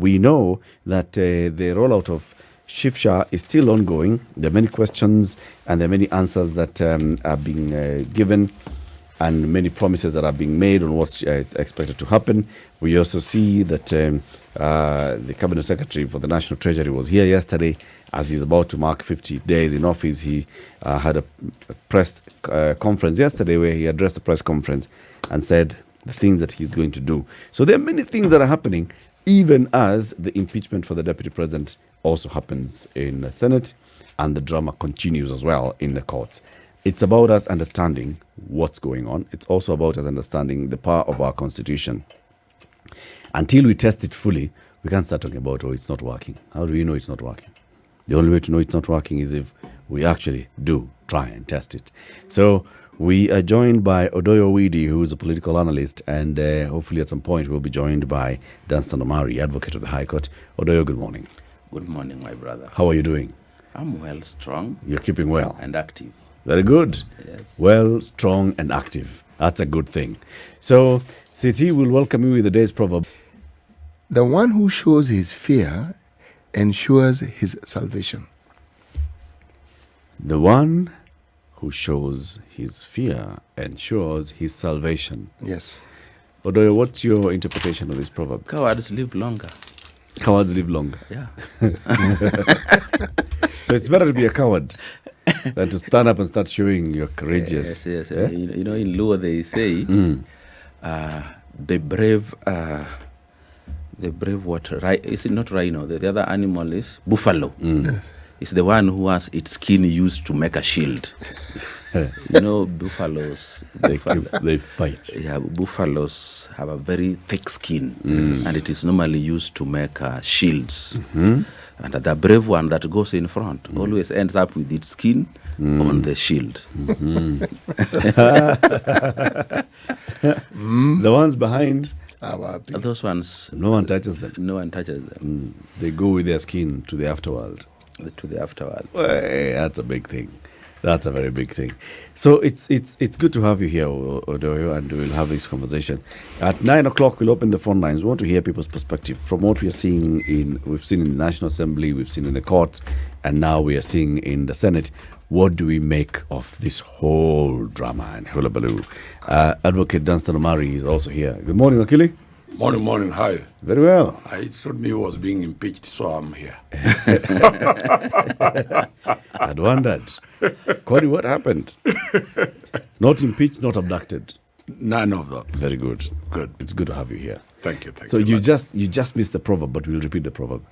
We know that the rollout of Shifsha is still ongoing. There are many questions and there are many answers that are being given, and many promises that are being made on what's expected to happen. We also see that the Cabinet Secretary for the National Treasury was here yesterday as he's about to mark 50 days in office. He had a press conference yesterday where he addressed the press conference and said the things that he's going to do. So there are many things that are happening, even as the impeachment for the Deputy President also happens in the Senate, and the drama continues as well in the courts. It's about us understanding what's going on. It's also about us understanding the power of our Constitution. Until we test it fully, we can't start talking about, it's not working. How do we know it's not working? The only way to know it's not working is if we actually do try and test it. So we are joined by Odoyo Owidi, who is a political analyst, and hopefully at some point we'll be joined by Danstan Omari, advocate of the High Court. Odoyo, good morning. Good morning, my brother. How are you doing? I'm well, strong. You're keeping well? And active. Very good. Yes. Well, strong and active. That's a good thing. So, City will welcome you with the day's proverb. The one who shows his fear ensures his salvation. The one who shows his fear ensures his salvation. Yes. Odoyo, what's your interpretation of this proverb? Cowards live longer. Cowards live longer. Yeah. So it's better to be a coward than to stand up and start showing you're courageous. Yes. Yeah? You know, in Luo they say, the brave what? Is it not rhino? The other animal is buffalo. It's the one who has its skin used to make a shield. You know, buffaloes. They fight. Yeah, buffaloes have a very thick skin, and it is normally used to make shields. And the brave one that goes in front always ends up with its skin on the shield. The ones behind, those ones, no one touches them. No one touches them. They go with their skin to the afterworld. To the afterworld. Well, that's a big thing. That's a very big thing. So it's good to have you here, Odoyo, and we'll have this conversation. At 9 o'clock, we'll open the phone lines. We want to hear people's perspective from what we've seen in the National Assembly, we've seen in the courts, and now we are seeing in the Senate. What do we make of this whole drama and hullabaloo? Advocate Danstan Omari is also here. Good morning, Akili. Morning. Hi. Very well. It told me he was being impeached, so I'm here. I'd wondered. Kwani, what happened? Not impeached, not abducted. None of that. Very good. Good. It's good to have you here. Thank you. So you just missed the proverb, but we'll repeat the proverb.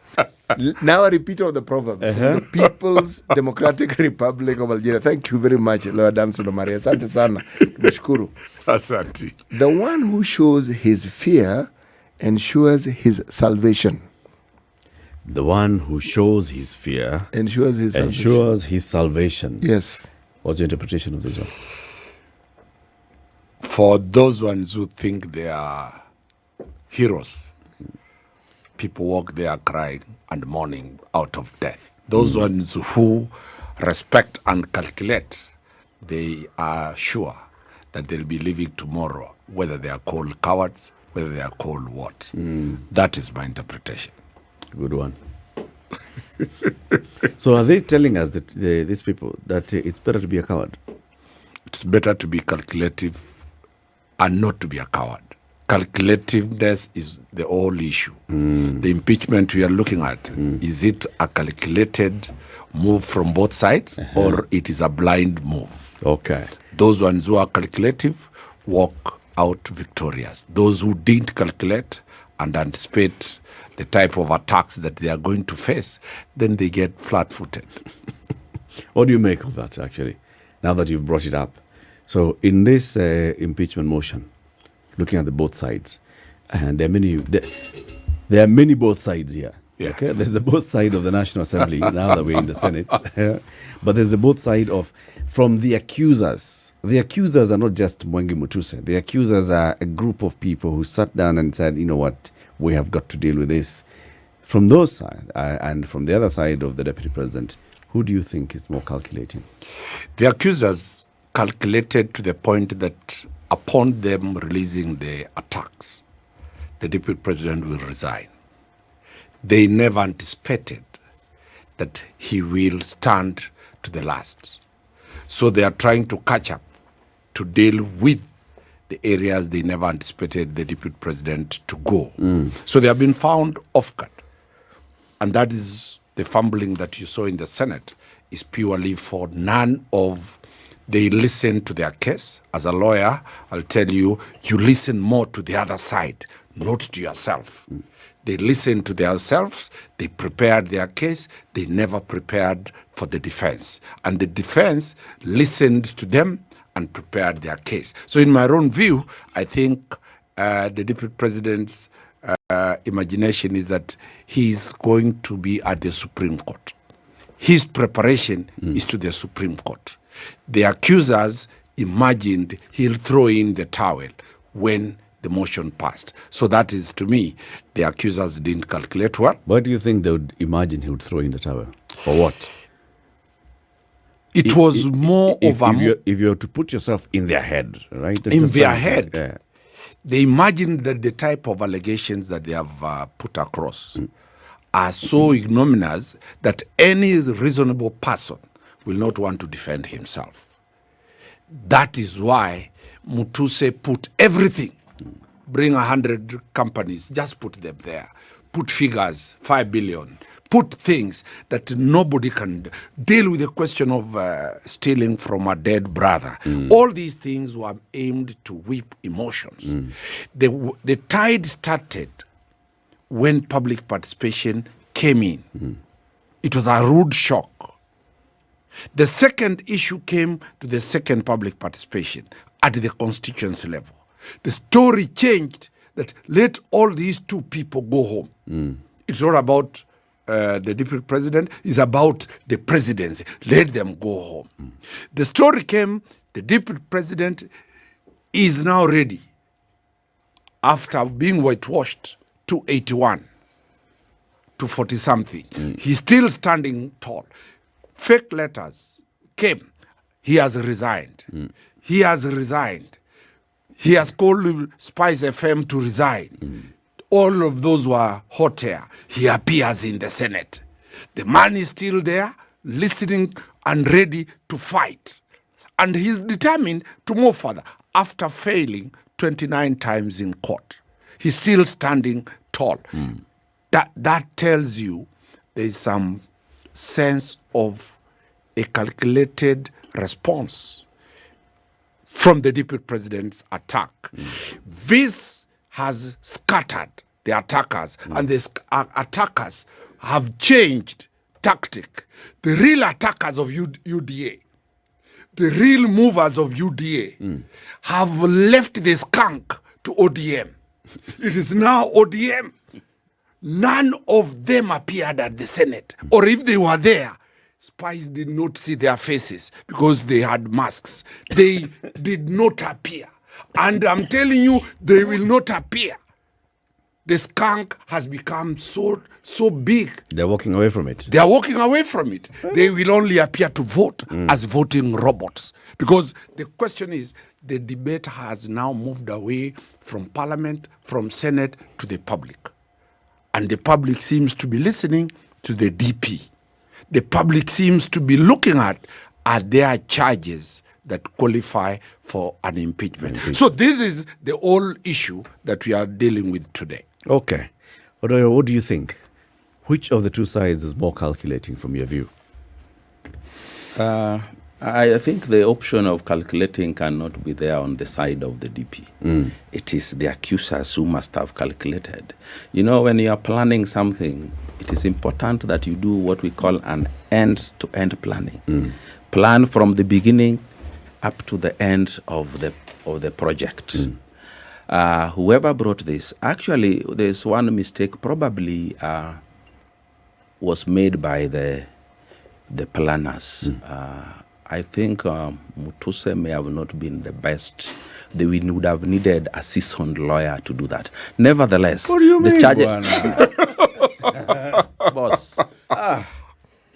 Now a repeat of the proverb. From the People's Democratic Republic of Algeria. Thank you very much, Lord Danstan Omari. Asante sana. Tumeshukuru. Asante. The one who shows his fear ensures his salvation. The one who shows his fear ensures his salvation. Yes. What's your interpretation of this one? For those ones who think they are heroes, people walk there crying and mourning out of death. Those ones who respect and calculate, they are sure that they'll be living tomorrow, whether they are called cowards, whether they are called what. That is my interpretation. Good one. So are they telling us that these people that it's better to be a coward? It's better to be calculative and not to be a coward. Calculativeness is the whole issue. The impeachment we are looking at, is it a calculated move from both sides or it is a blind move? Okay. Those ones who are calculative walk out victorious. Those who didn't calculate and anticipate the type of attacks that they are going to face, then they get flat-footed. What do you make of that, actually, now that you've brought it up? So in this impeachment motion, looking at the both sides, and there are many both sides here. Yeah. Okay, there's the both side of the National Assembly now that we're in the Senate, but there's the both side from the accusers. The accusers are not just Mwengi Mutuse. The accusers are a group of people who sat down and said, you know what, we have got to deal with this. From those side and from the other side of the Deputy President, who do you think is more calculating? The accusers calculated to the point that upon them releasing the attacks, the Deputy President will resign. they never anticipated that he will stand to the last. So they are trying to catch up to deal with the areas they never anticipated the deputy president to go. So they have been found off guard. And that is the fumbling that you saw in the Senate is purely for none of they listen to their case. As a lawyer, I'll tell you, you listen more to the other side, not to yourself. They listened to themselves, they prepared their case, they never prepared for the defense. And the defense listened to them and prepared their case. So in my own view, I think the deputy president's imagination is that he's going to be at the Supreme Court. His preparation is to the Supreme Court. The accusers imagined he'll throw in the towel when the motion passed. So that is, to me, the accusers didn't calculate well. Why do you think they would imagine he would throw in the towel? For what? It was more of a... If you were to put yourself in their head, right? In their head. They imagined that the type of allegations that they have put across are so ignominious that any reasonable person will not want to defend himself. That is why Mutuse put everything. Bring 100 companies, just put them there. Put figures, 5 billion. Put things that nobody can deal with the question of stealing from a dead brother. All these things were aimed to whip emotions. The tide started when public participation came in. It was a rude shock. The second issue came to the second public participation at the constituency level. The story changed that let all these two people go home. It's not about the deputy president, it's about the presidency. Let them go home. The story came, the deputy president is now ready after being whitewashed to 81 to 40 something. He's still standing tall. Fake letters came. He has resigned. He has resigned. He has called Spice FM to resign. All of those were hot air. He appears in the Senate. The man is still there, listening and ready to fight. And he's determined to move further. After failing 29 times in court, he's still standing tall. That tells you there's some sense of a calculated response from the deputy president's attack. This has scattered the attackers, and the attackers have changed tactic. The real attackers of UDA, the real movers of UDA, have left the skunk to ODM. It is now ODM. None of them appeared at the Senate, or if they were there, spies did not see their faces because they had masks. They did not appear. And I'm telling you, they will not appear. The skunk has become so big. They're walking away from it. They are walking away from it. They will only appear to vote as voting robots. Because the question is, the debate has now moved away from parliament, from Senate to the public. And the public seems to be listening to the DP. The public seems to be looking at are there charges that qualify for an impeachment. So this is the whole issue that we are dealing with today. Okay. Odoyo, what do you think? Which of the two sides is more calculating from your view? I think the option of calculating cannot be there on the side of the DP. It is the accusers who must have calculated. You know, when you are planning something, it is important that you do what we call an end-to-end planning. Plan from the beginning up to the end of the project. Whoever brought this, actually, there's one mistake probably was made by the planners. I think Mutuse may have not been the best. They would have needed a seasoned lawyer to do that. Nevertheless, what do you mean, charges. Boss.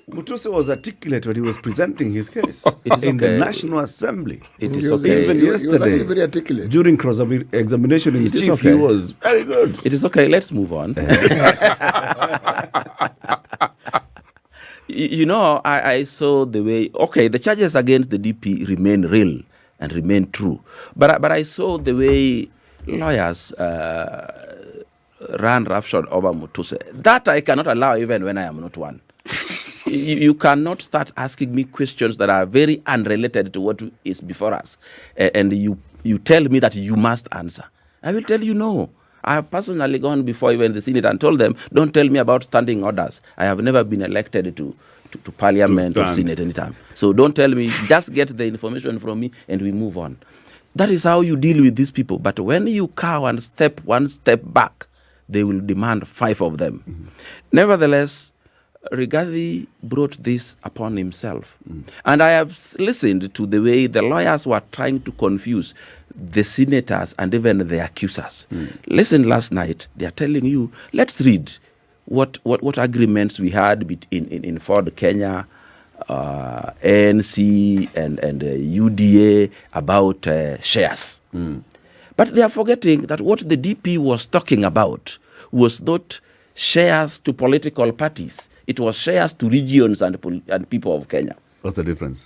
Mutuse was articulate when he was presenting his case It is in the okay. National Assembly. It is He was- okay. Even he was yesterday, actually very articulate. during cross-examination in It is chief, okay. he was very good. It is okay. Let's move on. You know, I saw the way, okay, the charges against the DP remain real and remain true. But I saw the way lawyers ran roughshod over Mutuse. That I cannot allow even when I am not one. You cannot start asking me questions that are very unrelated to what is before us. And you tell me that you must answer. I will tell you no. I have personally gone before even the Senate and told them, don't tell me about standing orders. I have never been elected to Parliament or Senate anytime. So don't tell me, just get the information from me and we move on. That is how you deal with these people. But when you cow and step one step back, they will demand 5 of them. Mm-hmm. Nevertheless, Rigathi brought this upon himself. And I have listened to the way the lawyers were trying to confuse the senators and even the accusers. Listen, last night, they are telling you, let's read what agreements we had in Ford Kenya, ANC and UDA about shares. But they are forgetting that what the DP was talking about was not shares to political parties. It was shares to regions and people of Kenya. What's the difference?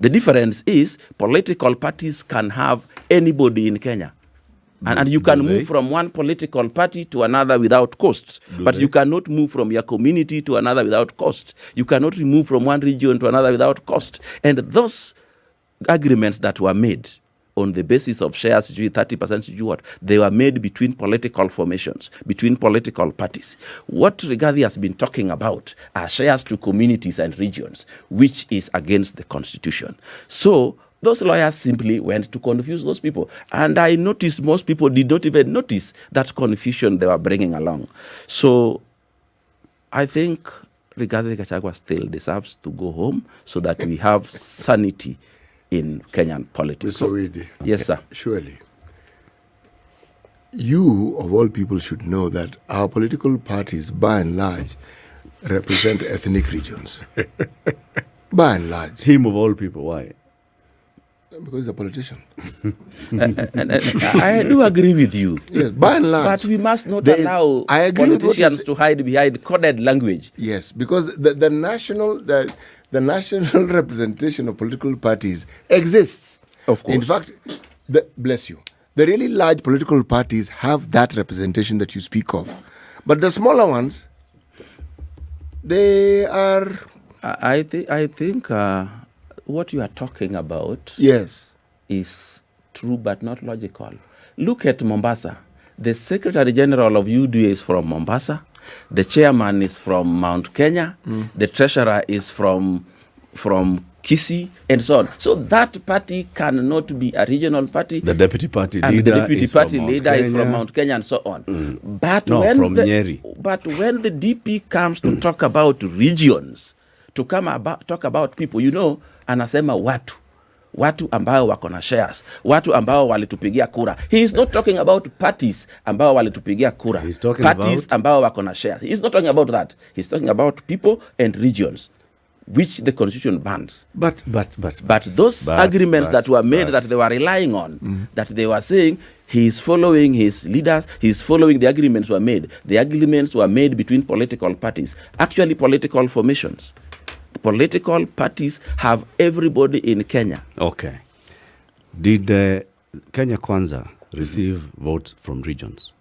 The difference is political parties can have anybody in Kenya. And you can move from one political party to another without costs. But you cannot move from your community to another without cost. You cannot move from one region to another without cost. And those agreements that were made on the basis of shares, 30%, they were made between political formations, between political parties. What Rigathi has been talking about are shares to communities and regions, which is against the Constitution. So those lawyers simply went to confuse those people. And I noticed most people did not even notice that confusion they were bringing along. So I think Rigathi Gachagua still deserves to go home so that we have sanity in Kenyan politics. Mr. Owidi. Yes, sir. Surely. You, of all people, should know that our political parties, by and large, represent ethnic regions. By and large. Him of all people, why? Because he's a politician. and I do agree with you. Yes, by and large. But we must not allow politicians to hide behind coded language. Yes, because the national representation of political parties exists. Of course. In fact, bless you, the really large political parties have that representation that you speak of. But the smaller ones, they are... I think what you are talking about is true but not logical. Look at Mombasa. The Secretary General of UDA is from Mombasa. The chairman is from Mount Kenya. The treasurer is from Kisii, and so on. So that party cannot be a regional party. The deputy party and leader, the deputy party leader is from Mount Kenya, and so on. But when the DP comes to talk about regions, to talk about people, anasema watu ambao wako na shares, watu ambao walitupigia kura. He is not talking about parties ambao walitupigia kura. He's talking parties ambao wako na shares. He is not talking about that. He's talking about people and regions, which the Constitution bans. But those agreements that were made, that they were relying on, that they were saying he is following his leaders, he is following the agreements were made. The agreements were made between political parties, actually political formations. Political parties have everybody in Kenya. Okay. Did Kenya Kwanza receive votes from regions?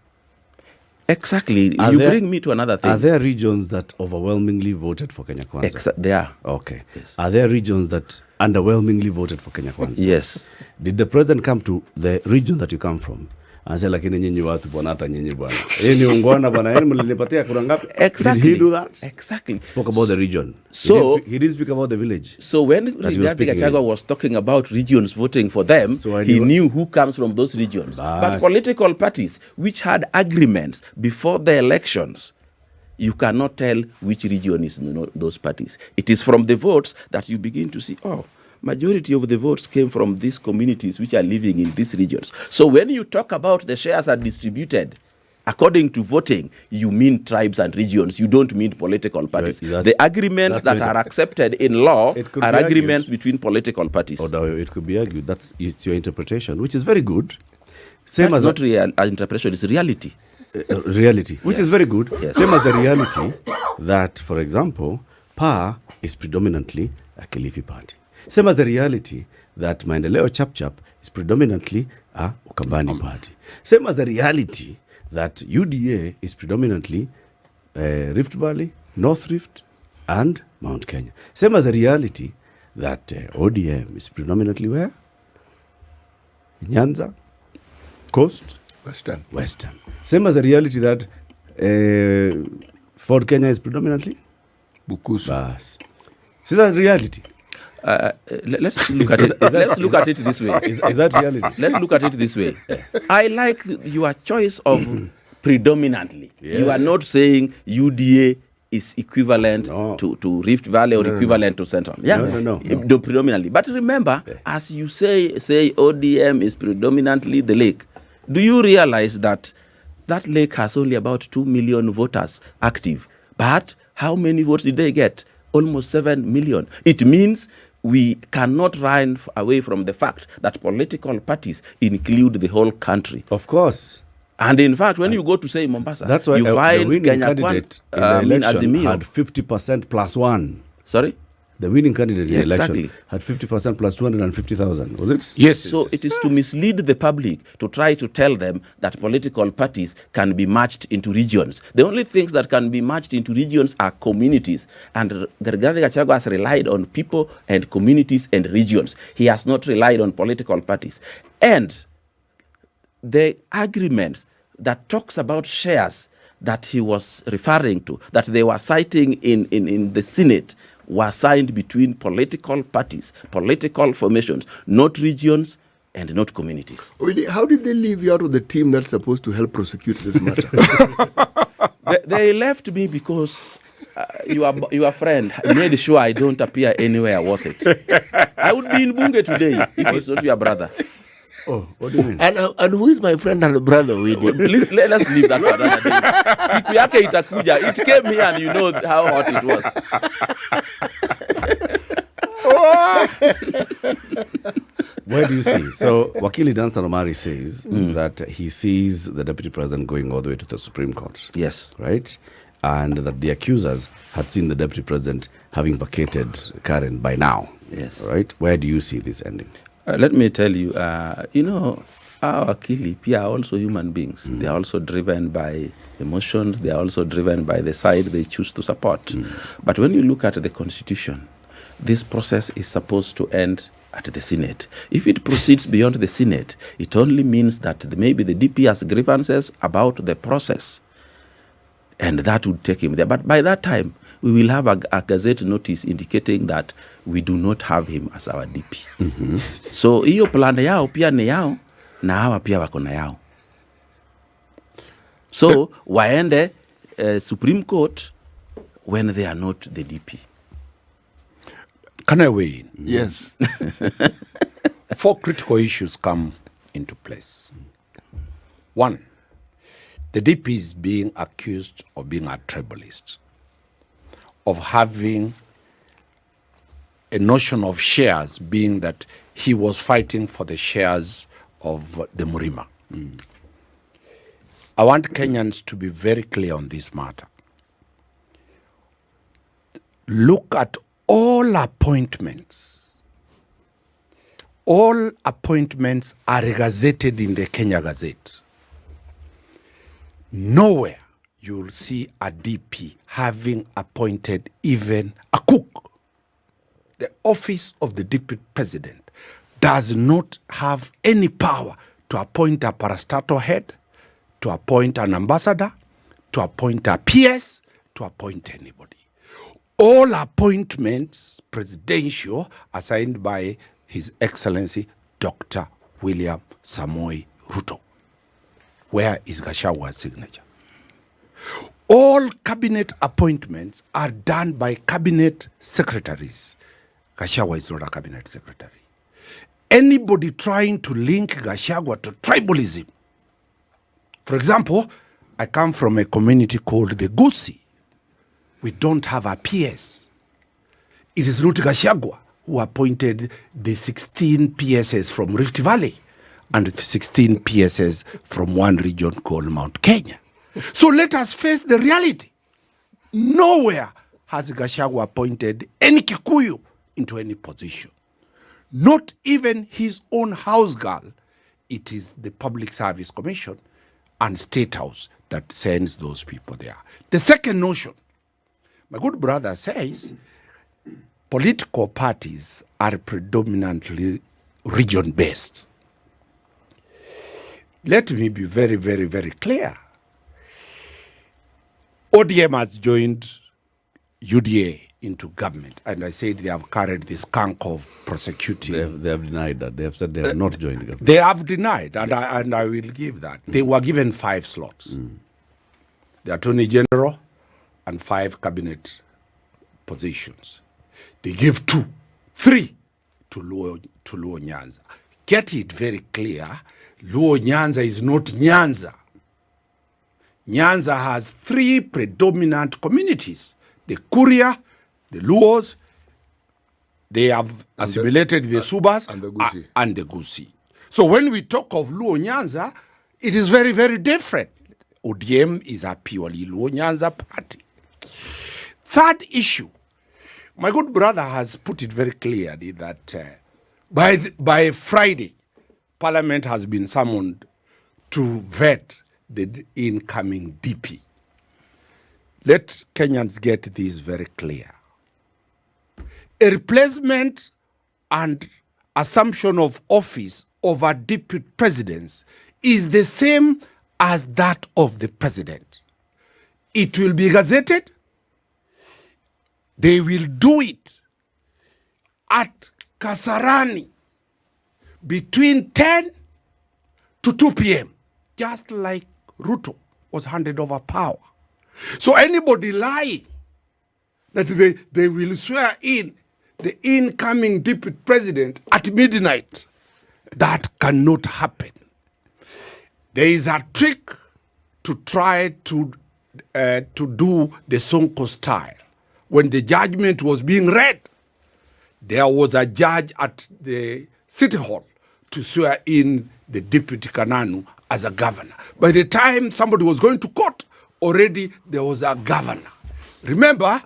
Exactly. Bring me to another thing. Are there regions that overwhelmingly voted for Kenya Kwanza? They are. Okay. Yes. Are there regions that underwhelmingly voted for Kenya Kwanza? Yes. Did the president come to the region that you come from and say, lakini nyinyi watu bwana hata nyinyi bwana? Ni ungwana bwana, yenu mlinipatia kura ngapi? Exactly. Did he do that? Exactly. Spoke about the region. So he didn't speak about the village. So when Rigathi Gachagua was talking about regions voting for them, he knew who comes from those regions. But political parties which had agreements before the elections, you cannot tell which region is those parties. It is from the votes that you begin to see, majority of the votes came from these communities which are living in these regions. So when you talk about the shares are distributed according to voting, you mean tribes and regions. You don't mean political parties. The agreements that are accepted in law are agreements between political parties. Odoyo, it could be argued it's your interpretation, which is very good. Same as not interpretation, it's reality. Reality, which is very good. Yes. Same as the reality that, for example, PA is predominantly a Kilifi party. Same as the reality that Maendeleo Chap is predominantly a Ukambani party. Same as the reality that UDA is predominantly Rift Valley, North Rift, and Mount Kenya. Same as the reality that ODM is predominantly where? Nyanza, Coast, Western. Same as the reality that Ford Kenya is predominantly Bukusu. Bas. Is that reality? Let's look at it. Let's look at it this way. Is that reality? Let's look at it this way. I like your choice of predominantly. Yes. You are not saying UDA is equivalent to Rift Valley or equivalent to Central. Yeah, No. Predominantly. But remember, as you say ODM is predominantly the lake. Do you realize that that lake has only about 2 million voters active? But how many votes did they get? Almost 7 million. It means we cannot run away from the fact that political parties include the whole country. Of course. And in fact, when you go to say Mombasa, That's why you the find winning Kenya candidate in the election Azimio. had 50% plus one. Sorry? The winning candidate in the election Exactly. had 50% plus 250,000. Was it? Yes. So it is to mislead the public to try to tell them that political parties can be matched into regions. The only things that can be matched into regions are communities. And Rigathi Gachagua has relied on people and communities and regions. He has not relied on political parties. And the agreements that talks about shares that he was referring to, that they were citing in the Senate, were signed between political parties, political formations, not regions and not communities. How did they leave you out of the team that's supposed to help prosecute this matter? They left me because your friend made sure I don't appear anywhere worth it. I would be in Bunge today if it's not your brother. Oh, what do you mean? And who is my friend and brother? Please, let us leave that for another day. Siku yake itakuja. It came here and you know how hot it was. Where do you see? So, Wakili Danstan Omari says that he sees the deputy president going all the way to the Supreme Court. Yes. Right? And that the accusers had seen the deputy president having vacated Karen by now. Yes. Right? Where do you see this ending? Let me tell you, our Akili are also human beings. They are also driven by emotions. They are also driven by the side they choose to support. But when you look at the Constitution, this process is supposed to end at the Senate. If it proceeds beyond the Senate, it only means that maybe the DP has grievances about the process, and that would take him there. But by that time, we will have a gazette notice indicating that we do not have him as our DP. So hiyo plan yao pia ni yao na hawa pia wako na yao. So waende Supreme Court when they are not the DP. Can I weigh in? Yes. 4 critical issues come into place. 1, the DP is being accused of being a tribalist, of having a notion of shares, being that he was fighting for the shares of the Murima. I want Kenyans to be very clear on this matter. Look at all appointments. All appointments are gazetted in the Kenya Gazette. Nowhere you'll see a DP having appointed even a cook. The office of the deputy president does not have any power to appoint a parastatal head, to appoint an ambassador, to appoint a PS, to appoint anybody. All appointments presidential are signed by His Excellency Dr. William Samoei Ruto. Where is Gachagwa's signature? All cabinet appointments are done by cabinet secretaries. Gachagua is not a cabinet secretary. Anybody trying to link Gachagua to tribalism. For example, I come from a community called the Gusi. We don't have a PS. It is not Gachagua who appointed the 16 PSs from Rift Valley and the 16 PSs from one region called Mount Kenya. So let us face the reality. Nowhere has Gachagua appointed any Kikuyu into any position. Not even his own house girl. It is the Public Service Commission and State House that sends those people there. The second notion, my good brother says, political parties are predominantly region-based. Let me be very, very, very clear. ODM has joined UDA into government, and I said they have carried the skunk of prosecuting. They have denied that. They have said they have not joined the government. They have denied, and I will give that. They were given 5 slots. The Attorney General and 5 cabinet positions. They give 2, 3 to Luo Nyanza. Get it very clear, Luo Nyanza is not Nyanza. Nyanza has 3 predominant communities. The Kuria, the Luos, they have assimilated the Subas and the Gusii. And the Gusii. So when we talk of Luo Nyanza, it is very, very different. ODM is a purely Luo Nyanza party. Third issue, my good brother has put it very clearly that by Friday, Parliament has been summoned to vet the incoming DP. Let Kenyans get this very clear. A replacement and assumption of office of a deputy president is the same as that of the president. It will be gazetted. They will do it at Kasarani between 10 to 2 p.m., just like Ruto was handed over power. So anybody lying that they will swear in the incoming deputy president at midnight, that cannot happen. There is a trick to try to do the Sonko style. When the judgment was being read, there was a judge at the city hall to swear in the deputy Kananu as a governor. By the time somebody was going to court, already there was a governor. Remember,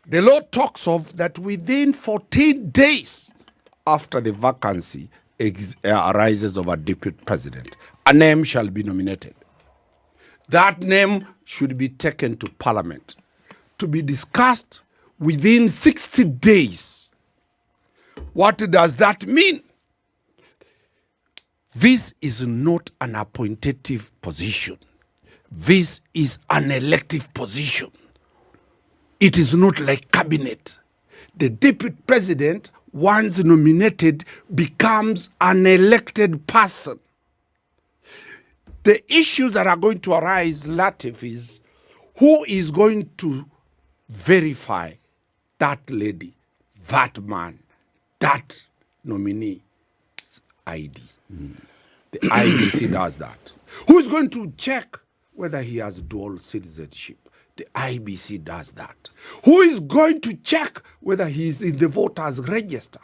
the law talks of that within 14 days after the vacancy arises of a deputy president, a name shall be nominated. That name should be taken to Parliament to be discussed within 60 days. What does that mean? This is not an appointative position. This is an elective position. It is not like cabinet. The deputy president, once nominated, becomes an elected person. The issues that are going to arise, Latiff, is who is going to verify that lady, that man, that nominee's ID. The IEBC does that. Who is going to check whether he has dual citizenship? The IEBC does that. Who is going to check whether he is in the voters register?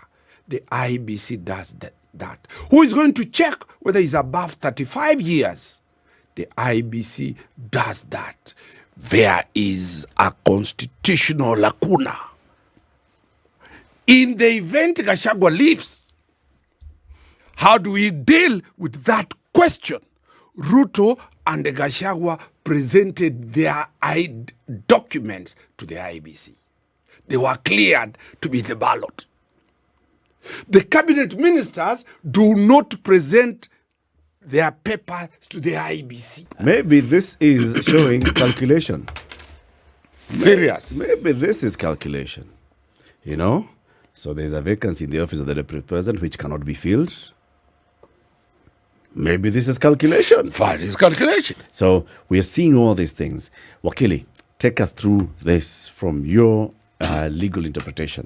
The IEBC does that. Who is going to check whether he's above 35 years? The IEBC does that. There is a constitutional lacuna. In the event Gachagua leaves, how do we deal with that question? Ruto and Gachagua presented their documents to the IEBC. They were cleared to be the ballot. The cabinet ministers do not present their papers to the IEBC. Maybe this is showing calculation. Serious. Maybe this is calculation. You know? So there's a vacancy in the office of the deputy president which cannot be filled. Maybe this is calculation. Fine, it's calculation. So we are seeing all these things. Wakili, take us through this from your legal interpretation.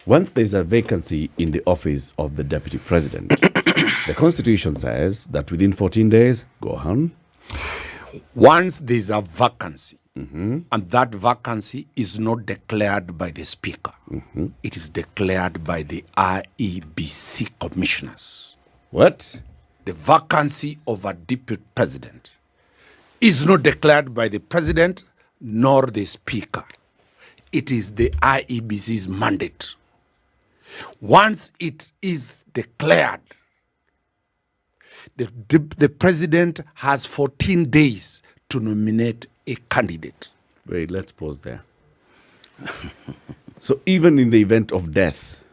Once there's a vacancy in the office of the deputy president, the Constitution says that within 14 days, go on. Once there's a vacancy, and that vacancy is not declared by the Speaker, it is declared by the IEBC commissioners. What? The vacancy of a deputy president is not declared by the president nor the Speaker. it is the IEBC's mandate. Once it is declared, the president has 14 days to nominate a candidate. Wait, let's pause there. So even in the event of death,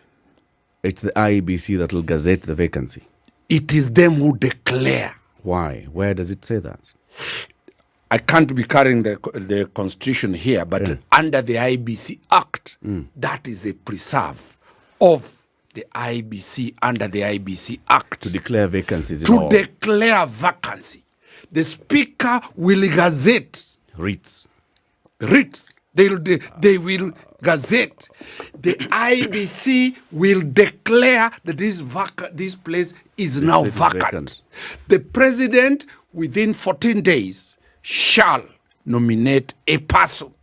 it's the IEBC that will gazette the vacancy. It is them who declare. Why? Where does it say that? I can't be carrying the constitution here, but under the IEBC Act, that is a preserve of the IEBC under the IEBC Act. To declare vacancies in To all. declare vacancy. The speaker will gazette. REITs. They will gazette. The IEBC will declare that this place is now seat is vacant. vacant. The president, within 14 days, shall nominate a person.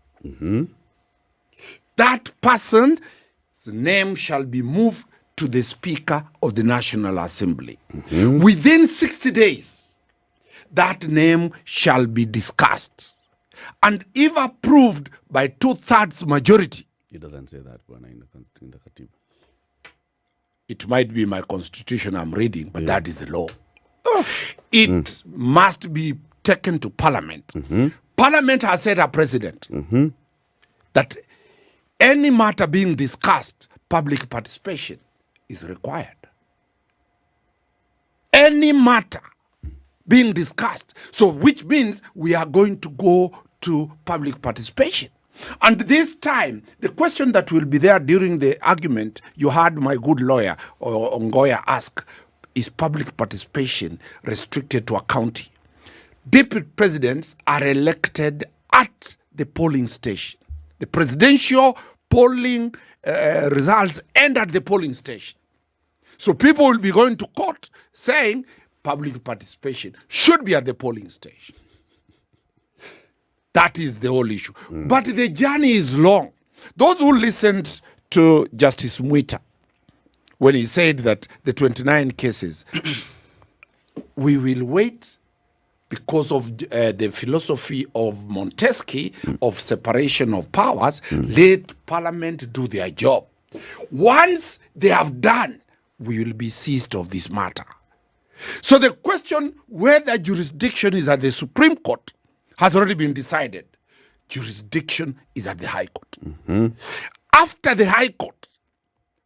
That person's name shall be moved to the Speaker of the National Assembly. Within 60 days, that name shall be discussed. And if approved by 2/3 majority, It doesn't say that in the Katiba. it might be my constitution I'm reading, but that is the law. It must be taken to Parliament. Parliament has set a precedent that any matter being discussed, public participation is required. Any matter being discussed. So which means we are going to go to public participation. And this time, the question that will be there during the argument, you heard my good lawyer, Ongoya, ask, is public participation restricted to a county? Deputy presidents are elected at the polling station. The presidential polling results end at the polling station. So people will be going to court saying public participation should be at the polling station. That is the whole issue. But the journey is long. Those who listened to Justice Mwita when he said that the 29 cases, we will wait because of the philosophy of Montesquieu of separation of powers, let Parliament do their job. Once they have done, we will be seized of this matter. So the question whether jurisdiction is at the Supreme Court has already been decided. Jurisdiction is at the High Court. After the High Court,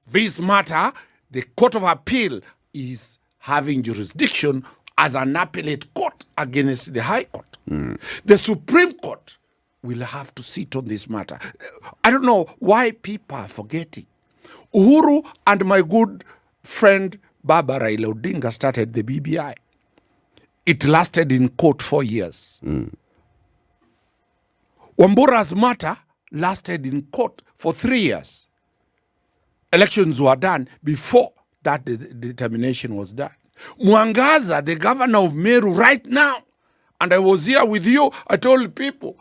this matter, the Court of Appeal is having jurisdiction as an appellate court against the High Court. The Supreme Court will have to sit on this matter. I don't know why people are forgetting. Uhuru and my good friend Baba Raila Odinga started the BBI. It lasted in court 4 years. Wambura's matter lasted in court for 3 years. Elections were done before that determination was done. Mwangaza, the governor of Meru right now, and I was here with you, I told people,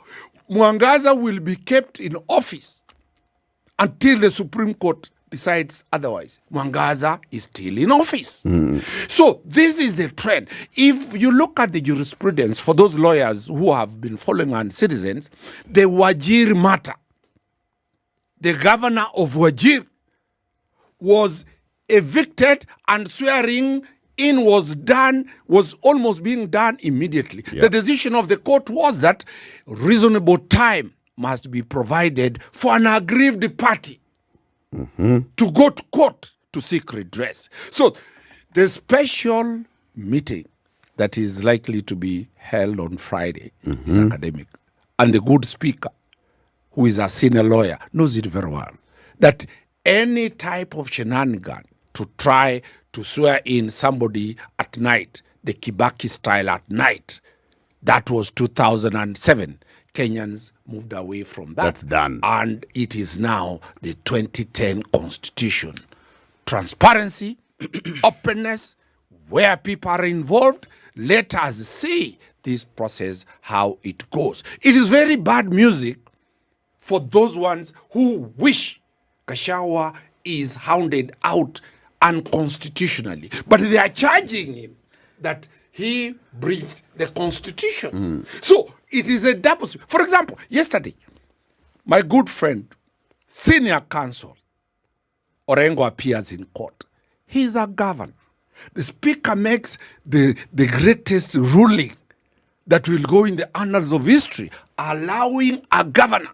Mwangaza will be kept in office until the Supreme Court decides otherwise. Mwangaza is still in office. So this is the trend. If you look at the jurisprudence for those lawyers who have been following on citizens, the Wajir matter, the governor of Wajir was evicted and swearing in was almost being done immediately. The decision of the court was that reasonable time must be provided for an aggrieved party to go to court to seek redress. So the special meeting that is likely to be held on Friday is academic. And the good speaker, who is a senior lawyer, knows it very well, that any type of shenanigan to try to swear in somebody at night, the Kibaki style at night, that was 2007. Kenyans moved away from that. That's done. And it is now the 2010 constitution. Transparency, openness, where people are involved. Let us see this process, how it goes. It is very bad music for those ones who wish Gachagua is hounded out unconstitutionally. But they are charging him that he breached the constitution. So it is a double. For example, yesterday, my good friend senior counsel, Orengo appears in court. He's a governor. The speaker makes the greatest ruling that will go in the annals of history, allowing a governor.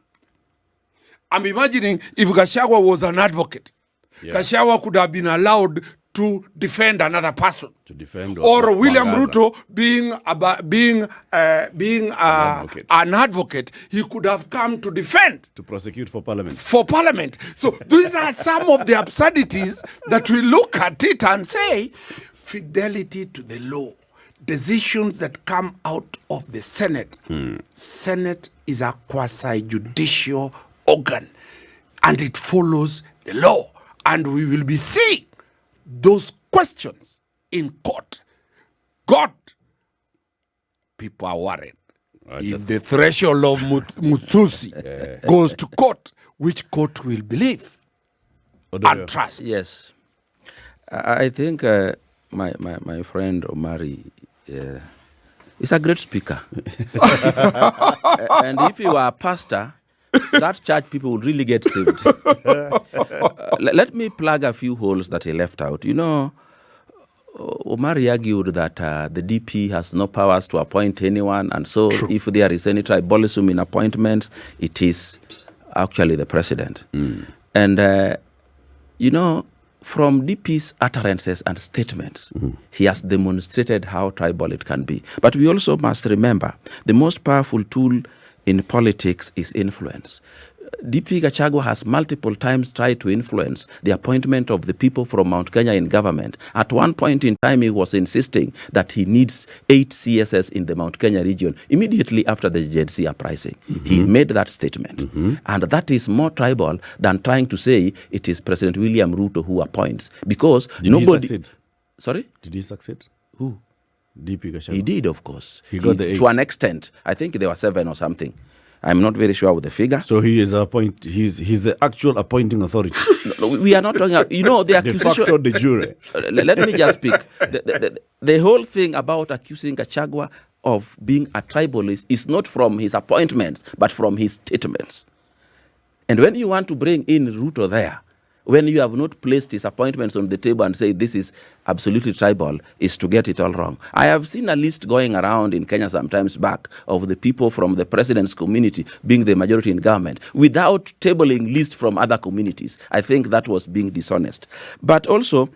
I'm imagining if Gachagua was an advocate, Gachagua could have been allowed to defend another person. To defend or William Ruto being an advocate, he could have come to defend. To prosecute for parliament. For parliament. So these are some of the absurdities that we look at it and say, fidelity to the law. Decisions that come out of the Senate. Senate is a quasi-judicial organ, and it follows the law. And we will be seeing those questions in court. God, people are worried. If the threshold of Muthusi goes to court, which court will believe and trust? Yes. I think my friend Omari is a great speaker. And if you are a pastor, that church people would really get saved. Let me plug a few holes that he left out. You know, Omari argued that the DP has no powers to appoint anyone, and so if there is any tribalism in appointments, it is actually the president. And, you know, from DP's utterances and statements, he has demonstrated how tribal it can be. But we also must remember, the most powerful tool in politics is influence. DP Gachagua has multiple times tried to influence the appointment of the people from Mount Kenya in government. At one point in time, he was insisting that he needs 8 CSS in the Mount Kenya region immediately after the GNC uprising. He made that statement. And that is more tribal than trying to say it is President William Ruto who appoints. Because Did he succeed? Sorry? Did he succeed? Who? DP Gachagua. He did, of course. He got the 8. To an extent. I think there were 7 or something. I'm not very sure with the figure. So he is he's the actual appointing authority. No, we are not talking about, you know, the accusation. De facto de jure. Let me just speak. The whole thing about accusing Gachagua of being a tribalist is not from his appointments, but from his statements. And when you want to bring in Ruto there, when you have not placed his appointments on the table and say this is absolutely tribal, is to get it all wrong. I have seen a list going around in Kenya sometimes back of the people from the president's community being the majority in government without tabling lists from other communities. I think that was being dishonest. But also,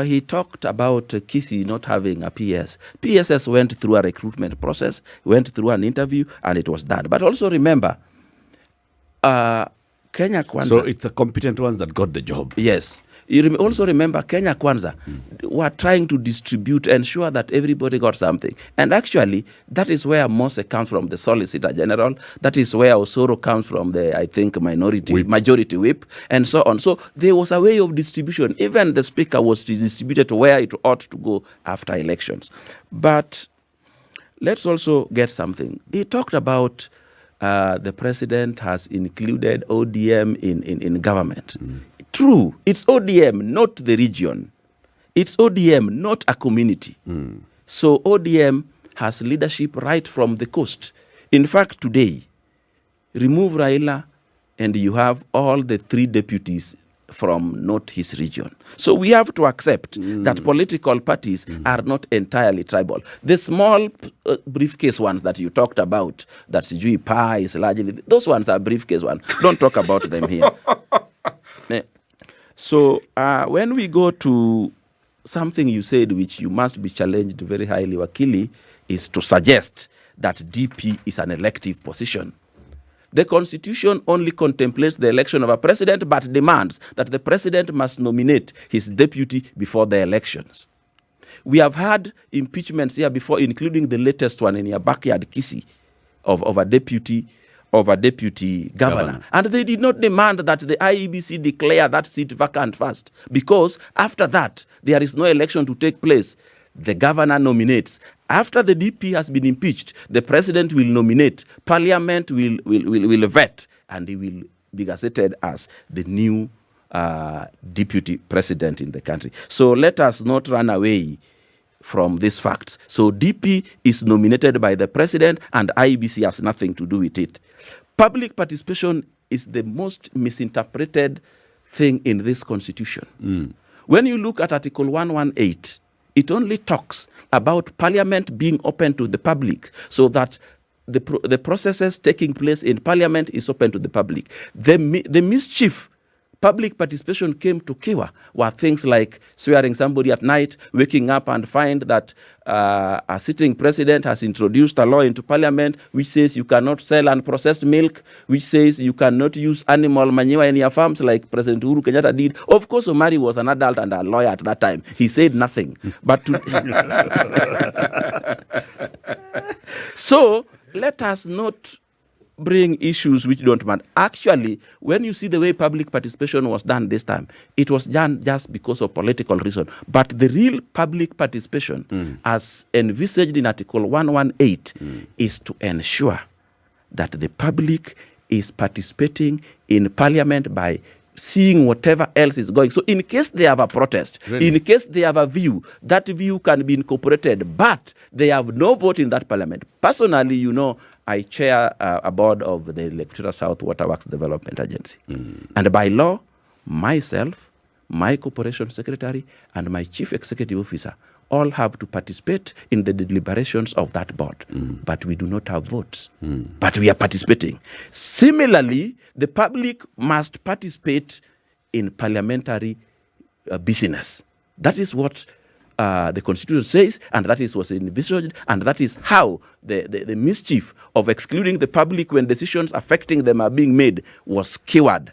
he talked about Kisii not having a PS. PSS went through a recruitment process, went through an interview, and it was done. But also remember, Kenya Kwanza. So it's the competent ones that got the job. Yes. You also remember Kenya Kwanza were trying to distribute, ensure that everybody got something. And actually, that is where Mose comes from, the Solicitor General. That is where Osoro comes from, the, I think, majority whip, and so on. So there was a way of distribution. Even the speaker was distributed to where it ought to go after elections. But let's also get something. He talked about the president has included ODM in government. True, it's ODM, not the region. It's ODM, not a community. So ODM has leadership right from the coast. In fact, today, remove Raila and you have all the 3 deputies from not his region. So we have to accept that political parties are not entirely tribal. The small briefcase ones that you talked about, that Sigei Pa is largely, those ones are briefcase ones. Don't talk about them here. So when we go to something you said, which you must be challenged very highly, Wakili, is to suggest that DP is an elective position. The Constitution only contemplates the election of a president, but demands that the president must nominate his deputy before the elections. We have had impeachments here before, including the latest one in your backyard, Kisii, of a deputy governor. And they did not demand that the IEBC declare that seat vacant first, because after that, there is no election to take place. The governor nominates. After the DP has been impeached, the president will nominate, parliament will vet, and he will be gazetted as the new deputy president in the country. So let us not run away from these facts. So DP is nominated by the president and IEBC has nothing to do with it. Public participation is the most misinterpreted thing in this constitution. When you look at Article 118, it only talks about Parliament being open to the public, so that the processes taking place in Parliament is open to the public. The mischief public participation came to Kiwa were things like swearing somebody at night, waking up and find that a sitting president has introduced a law into Parliament which says you cannot sell unprocessed milk, which says you cannot use animal manure in your farms like President Uhuru Kenyatta did. Of course, Omari was an adult and a lawyer at that time. He said nothing. But so let us not bring issues which don't matter. Actually, when you see the way public participation was done this time, it was done just because of political reason. But the real public participation, as envisaged in Article 118, is to ensure that the public is participating in Parliament by seeing whatever else is going. So in case they have a protest, in case they have a view, that view can be incorporated, but they have no vote in that Parliament. Personally, you know, I chair a board of the Victoria South Waterworks Development Agency. And by law, myself, my corporation secretary, and my chief executive officer all have to participate in the deliberations of that board. But we do not have votes. But we are participating. Similarly, the public must participate in parliamentary business. That is what the Constitution says, and that is what's envisaged, and that is how the mischief of excluding the public when decisions affecting them are being made was cured.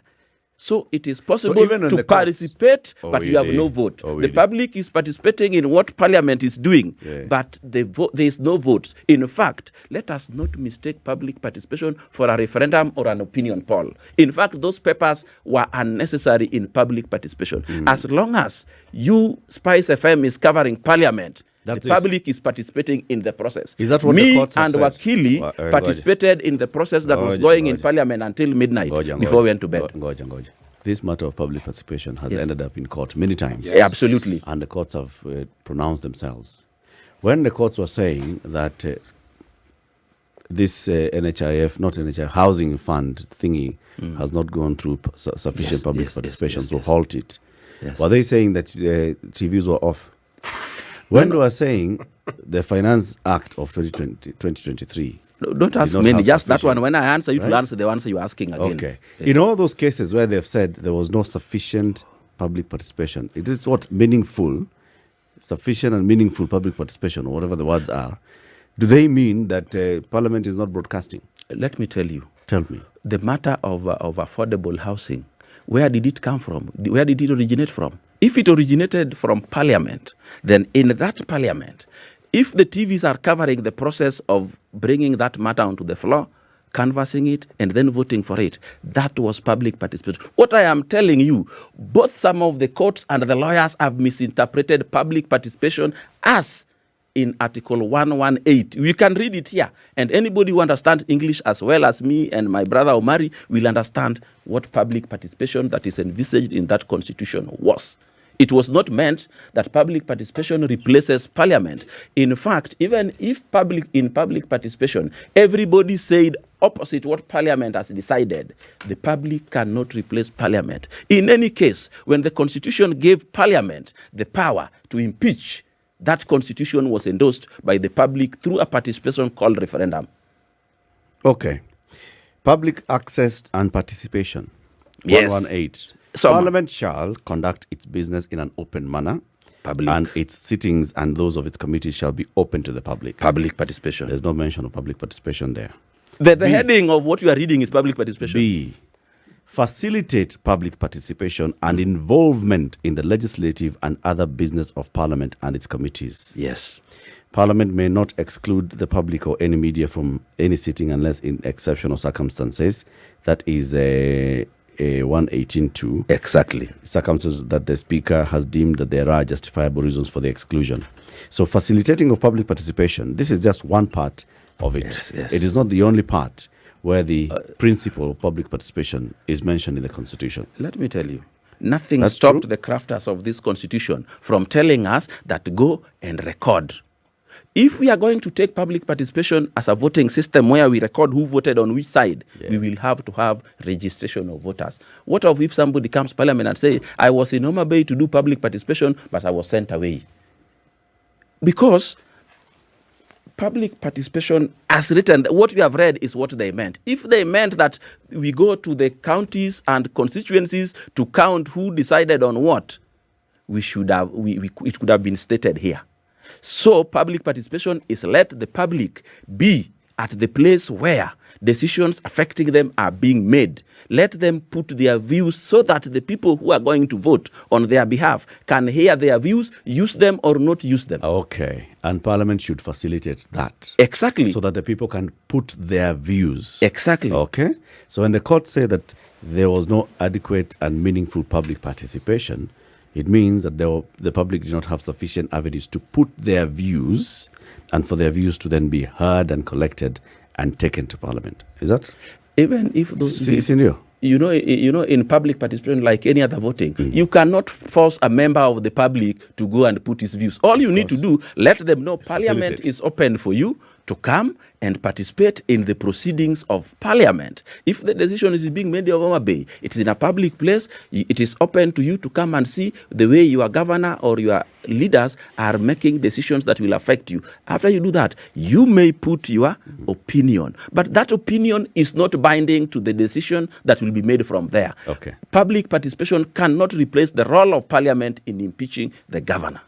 So it is possible to participate, but you have no vote. The public is participating in what Parliament is doing, but there is no votes. In fact, let us not mistake public participation for a referendum or an opinion poll. In fact, those papers were unnecessary in public participation. As long as Spice FM is covering Parliament, the public is participating in the process. Is that what Me the courts have and said? Wakili participated in the process that was going in Parliament until midnight before we went to bed. This matter of public participation has ended up in court many times. Yeah, absolutely. And the courts have pronounced themselves. When the courts were saying that this NHIF housing fund thingy has not gone through sufficient public participation, so halt it. Were they saying that TVs were off? When they were saying the Finance Act of 2023. No, don't ask many, just that one. When I answer, you will answer the answer you're asking again. Okay. In all those cases where they've said there was no sufficient public participation, it is what meaningful, sufficient and meaningful public participation, or whatever the words are. Do they mean that Parliament is not broadcasting? Let me tell you. Tell me. The matter of affordable housing, where did it come from? Where did it originate from? If it originated from Parliament, then in that Parliament, if the TVs are covering the process of bringing that matter onto the floor, canvassing it, and then voting for it, that was public participation. What I am telling you, both some of the courts and the lawyers have misinterpreted public participation as in Article 118. We can read it here, and anybody who understands English as well as me and my brother Omari will understand what public participation that is envisaged in that constitution was. It was not meant that public participation replaces Parliament. In fact, even if in public participation, everybody said opposite what Parliament has decided, the public cannot replace Parliament. In any case, when the Constitution gave Parliament the power to impeach, that Constitution was endorsed by the public through a participation called referendum. Okay. Public access and participation. Yes. 118. Parliament shall conduct its business in an open manner. Public. And its sittings and those of its committees shall be open to the public. Public participation. There's no mention of public participation there. The heading of what you are reading is public participation. B. Facilitate public participation and involvement in the legislative and other business of Parliament and its committees. Yes. Parliament may not exclude the public or any media from any sitting unless in exceptional circumstances. That is 118.2. Exactly. Circumstances that the Speaker has deemed that there are justifiable reasons for the exclusion. So facilitating of public participation, this is just one part of it. Yes, yes. It is not the only part where the principle of public participation is mentioned in the Constitution. Let me tell you, nothing stopped the crafters of this Constitution from telling us that go and record. If we are going to take public participation as a voting system where we record who voted on which side, we will have to have registration of voters. What if somebody comes to parliament and say, I was in Ombaso Bay to do public participation, but I was sent away? Because public participation as written, what we have read is what they meant. If they meant that we go to the counties and constituencies to count who decided on what, it could have been stated here. So public participation is let the public be at the place where decisions affecting them are being made. Let them put their views so that the people who are going to vote on their behalf can hear their views, use them or not use them. Okay. And Parliament should facilitate that. Exactly. So that the people can put their views. Exactly. Okay. So when the court say that there was no adequate and meaningful public participation, it means that the public did not have sufficient avenues to put their views and for their views to then be heard and collected and taken to Parliament. Is that? Even if those you know, in public participation, like any other voting, you cannot force a member of the public to go and put his views. All you need to do, let them know Parliament is open for you to come and participate in the proceedings of Parliament. If the decision is being made of Ombaso Bay, it is in a public place, it is open to you to come and see the way your governor or your leaders are making decisions that will affect you. After you do that, you may put your opinion. But that opinion is not binding to the decision that will be made from there. Okay. Public participation cannot replace the role of Parliament in impeaching the governor.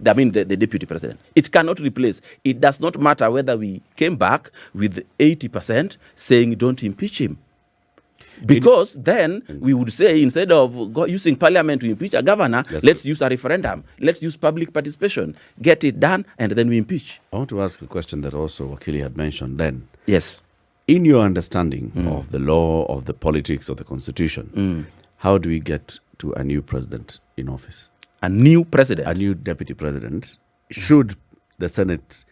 I mean, the deputy president. It cannot replace. It does not matter whether we came back with 80% saying don't impeach him. Because then we would say, instead of using Parliament to impeach a governor, let's use a referendum. Let's use public participation. Get it done, and then we impeach. I want to ask a question that also Wakili had mentioned then. Yes. In your understanding of the law, of the politics, of the constitution, how do we get to a new president in office? A new president? A new deputy president. Should the Senate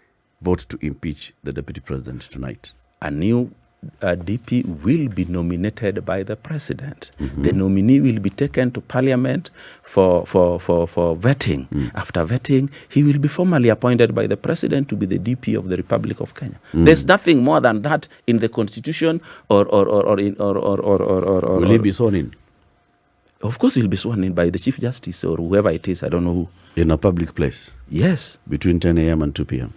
vote to impeach the deputy president tonight? A new DP will be nominated by the president. The nominee will be taken to Parliament for vetting. After vetting, he will be formally appointed by the president to be the DP of the Republic of Kenya. There's nothing more than that in the Constitution or Will he be sworn in? Of course, he'll be sworn in by the Chief Justice or whoever it is. I don't know who. In a public place? Yes. Between 10 a.m. and 2 p.m.?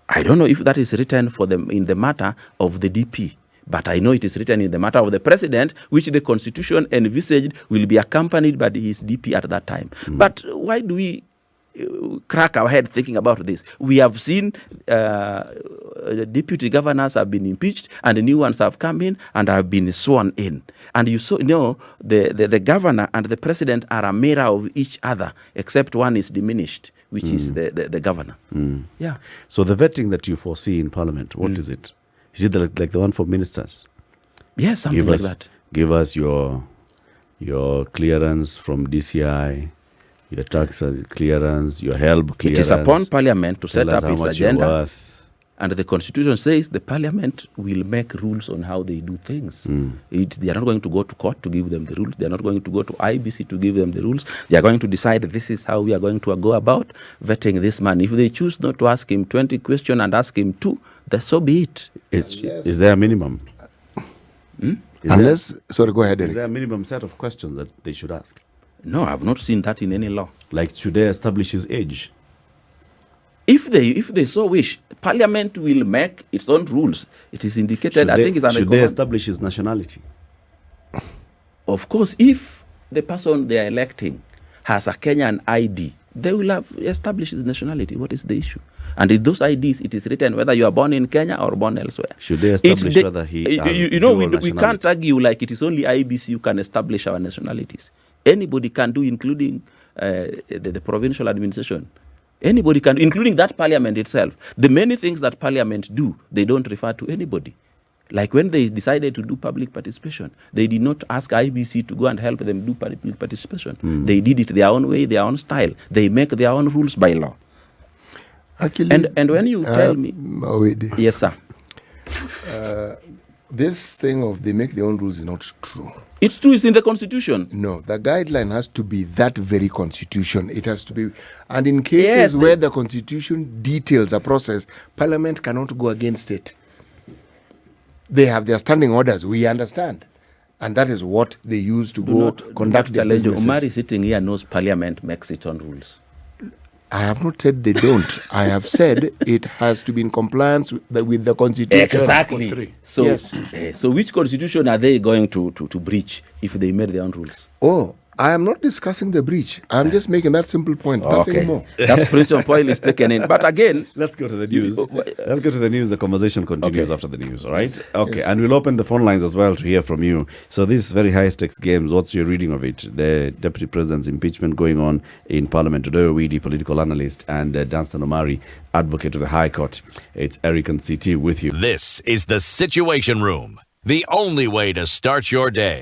I don't know if that is written for them in the matter of the DP, but I know it is written in the matter of the president, which the Constitution envisaged will be accompanied by his DP at that time. But why do we crack our head thinking about this? We have seen deputy governors have been impeached and the new ones have come in and have been sworn in. And you know the governor and the president are a mirror of each other, except one is diminished, which is the governor. Yeah. So the vetting that you foresee in Parliament, what is it? Is it like the one for ministers? Yes, something like that. Give us your clearance from DCI, your tax clearance, your HELB clearance. It is upon Parliament to set up its agenda. And the Constitution says the Parliament will make rules on how they do things. They are not going to go to court to give them the rules. They are not going to go to IEBC to give them the rules. They are going to decide this is how we are going to go about vetting this man. If they choose not to ask him 20 questions and ask him 2, then so be it. Is there a minimum? Sorry, go ahead, Eric. Is there a minimum set of questions that they should ask? No, I've not seen that in any law. Like, should they establish his age? If they so wish, Parliament will make its own rules. It is indicated, Should they establish his nationality? Of course, if the person they are electing has a Kenyan ID, they will have established his nationality. What is the issue? And in those IDs, it is written whether you are born in Kenya or born elsewhere. Should they establish whether he has we can't argue like it is only IEBC who can establish our nationalities. Anybody can do, including the provincial administration. Anybody can, including that Parliament itself. The many things that Parliament do, they don't refer to anybody. Like when they decided to do public participation, they did not ask IEBC to go and help them do public participation. They did it their own way, their own style. They make their own rules by law. Actually, and when you tell me... Owidi. Yes, sir. This thing of they make their own rules is not true. It's true, it's in the constitution. No, the guideline has to be that very constitution. It has to be, and in cases where the constitution details a process, Parliament cannot go against it. They have their standing orders, we understand. And that is what they use to conduct their businesses. Omari sitting here knows Parliament makes its own rules. I have not said they don't. I have said it has to be in compliance with the constitution. Exactly. So, yes. So which constitution are they going to breach if they made their own rules? Oh, I am not discussing the breach. I'm just making that simple point. Nothing more. That principle is taken in. But again, let's go to the news. Let's go to the news. The conversation continues after the news, all right? Okay, and we'll open the phone lines as well to hear from you. So these very high-stakes games, what's your reading of it? The Deputy President's impeachment going on in Parliament. Odoyo, Owidi, political analyst, and Danstan Omari, advocate of the High Court. It's Eric and CT with you. This is the Situation Room, the only way to start your day.